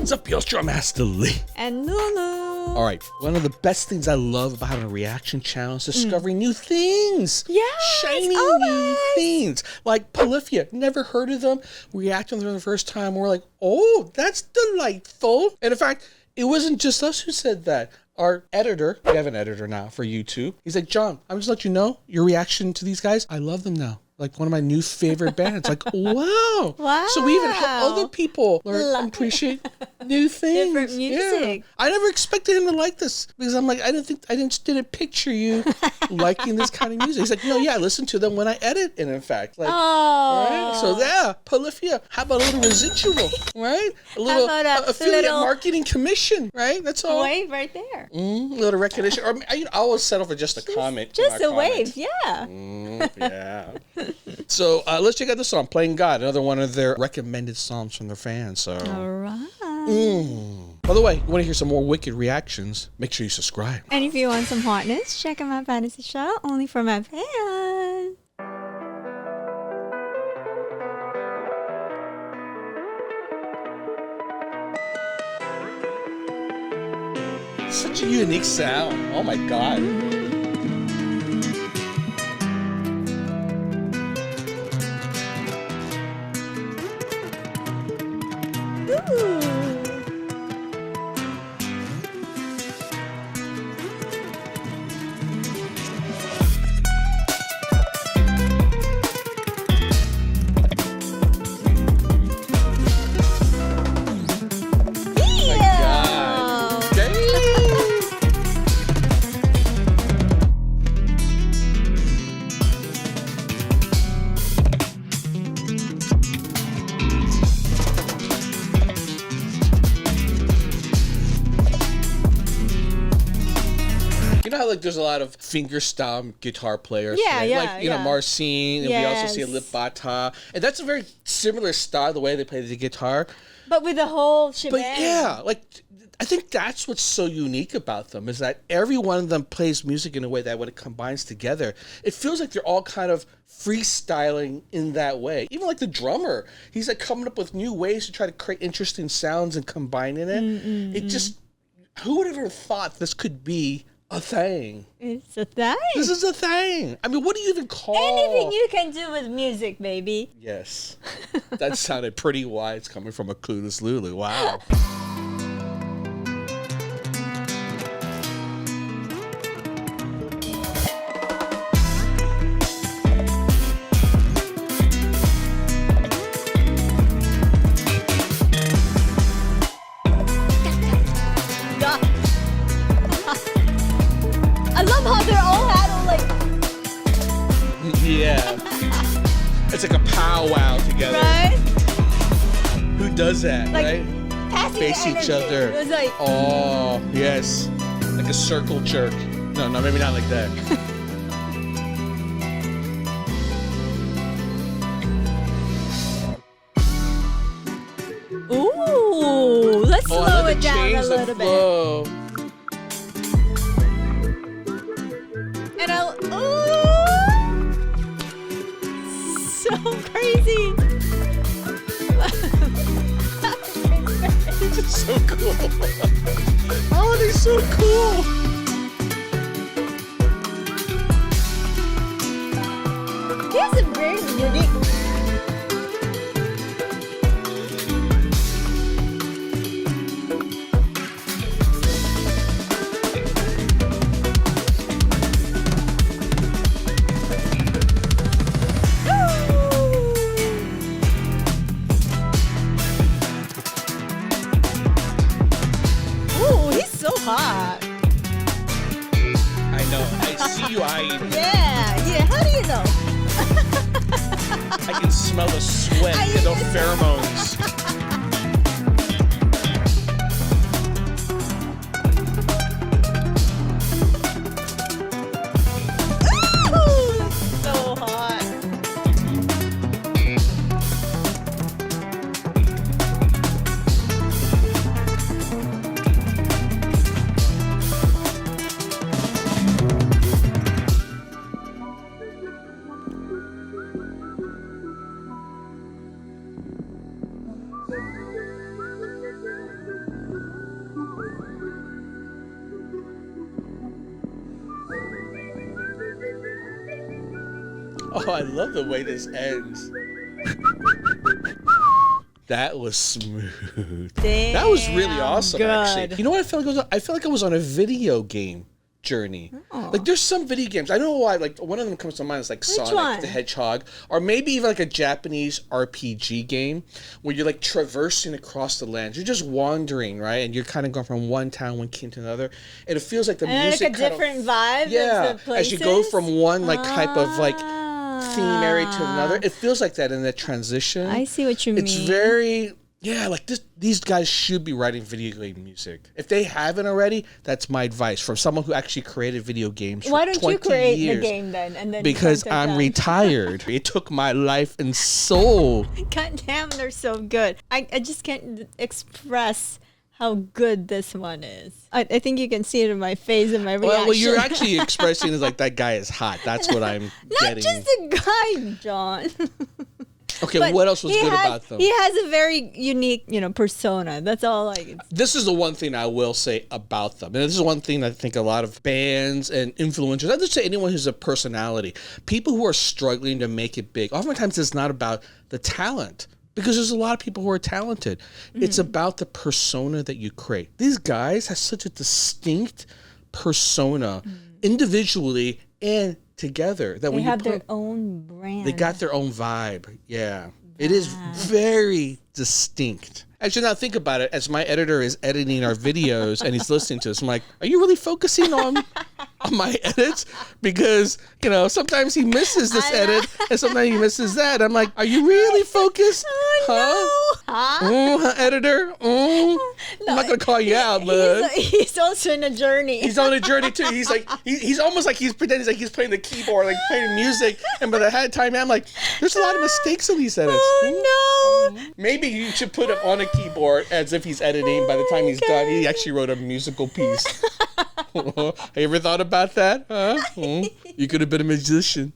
What's up, Yostro Master Lee? And Lulu. All right, one of the best things I love about having a reaction channel is discovering new things. Yes, Shiny new things. Like Polyphia, never heard of them. We reacted to them the first time. We're like, oh, that's delightful. And in fact, it wasn't just us who said that. Our editor, we have an editor now for YouTube. He's like, John, I'm just let you know, your reaction to these guys, I love them now. Like one of my new favorite bands. Like, wow. Wow. So we even help other people learn and appreciate new things. Different music. Yeah. I never expected him to like this because I'm like, I didn't picture you liking this kind of music. He's like, no, yeah, I listen to them when I edit. And in fact, like, right? So yeah, Polyphia, how about a little residual, right? A little affiliate marketing commission, right? That's all. Wave right there. A little recognition. Or I always settle for just a comment. Just a wave, yeah. Yeah. So let's check out this song, Playing God, another one of their recommended songs from their fans. So, all right. By the way, you want to hear some more wicked reactions, make sure you subscribe. And if you want some hotness, check out my fantasy show only for my fans. Such a unique sound. Oh my God. You know how like there's a lot of fingerstyle guitar players, yeah, right? yeah, like you know Marcin, and we also see Lip Bata, and that's a very similar style, the way they play the guitar. But with the whole shebang. But yeah, like I think that's what's so unique about them is that every one of them plays music in a way that when it combines together, it feels like they're all kind of freestyling in that way. Even like the drummer, he's like coming up with new ways to try to create interesting sounds and combining it. It just, who would have ever thought this could be a thing? It's a thing. This is a thing. I mean, what do you even call anything you can do with music, baby? Yes. That sounded pretty wise coming from a clueless Lulu. Wow. I love how they're all had like. Yeah. It's like a powwow together. Right? Who does that, like, right? Face each other. It was like, oh, yes. Like a circle jerk. No, maybe not like that. ooh, let's slow it down a little bit. And so crazy. This is so cool. How are they so cool? Here's a very unique. Hot. I know. I see you eyeing. Yeah. How do you know? I can smell the sweat and the pheromones. Ooh, so hot. Oh, I love the way this ends. That was smooth. Damn, that was really awesome, good. actually. You know what I felt like? I felt like I was on a video game journey. Oh. Like, there's some video games. I don't know why. Like, one of them comes to mind is like Sonic one? the Hedgehog, or maybe even like a Japanese RPG game where you're like traversing across the land. You're just wandering, right? And you're kind of going from one town, one king to another. And it feels like the And music like a different vibe. yeah, of the as you go from one like type of like Ah. theme area to another, it feels like that in that transition. I see what you mean. It's very like this. These guys should be writing video game music. If they haven't already, that's my advice from someone who actually created video games. For Why don't 20 you create years. the game then? And then Because contact I'm them? retired. It took my life and soul. God damn, they're so good. I just can't express how good this one is. I think you can see it in my face and my reaction. Well, what you're actually expressing is like that guy is hot. That's what I'm Not getting. just a guy, John. Okay, But what else was he good has- about them? He has a very unique, persona. That's all I can. This is the one thing I will say about them. And this is one thing I think a lot of bands and influencers, not just say anyone who's a personality, people who are struggling to make it big, oftentimes it's not about the talent. Because there's a lot of people who are talented. It's about the persona that you create. These guys have such a distinct persona individually and together that They when you have put their own brand. they got their own vibe. Yeah. It is very distinct. Actually, now think about it. As my editor is editing our videos and he's listening to us, I'm like, are you really focusing on my edits? Because, sometimes he misses this edit and sometimes he misses that. I'm like, are you really focused? Oh, no. Huh? Editor? I'm not going to call you out, but He's also in a journey. he's on a journey too. He's like, he's almost like he's pretending like he's playing the keyboard, like playing music. And by the time, I'm like, there's a lot of mistakes in these edits. Oh, no. Maybe you should put him on a keyboard as if he's editing. By the time he's done, he actually wrote a musical piece. Have you ever thought about that? Huh? You could have been a musician.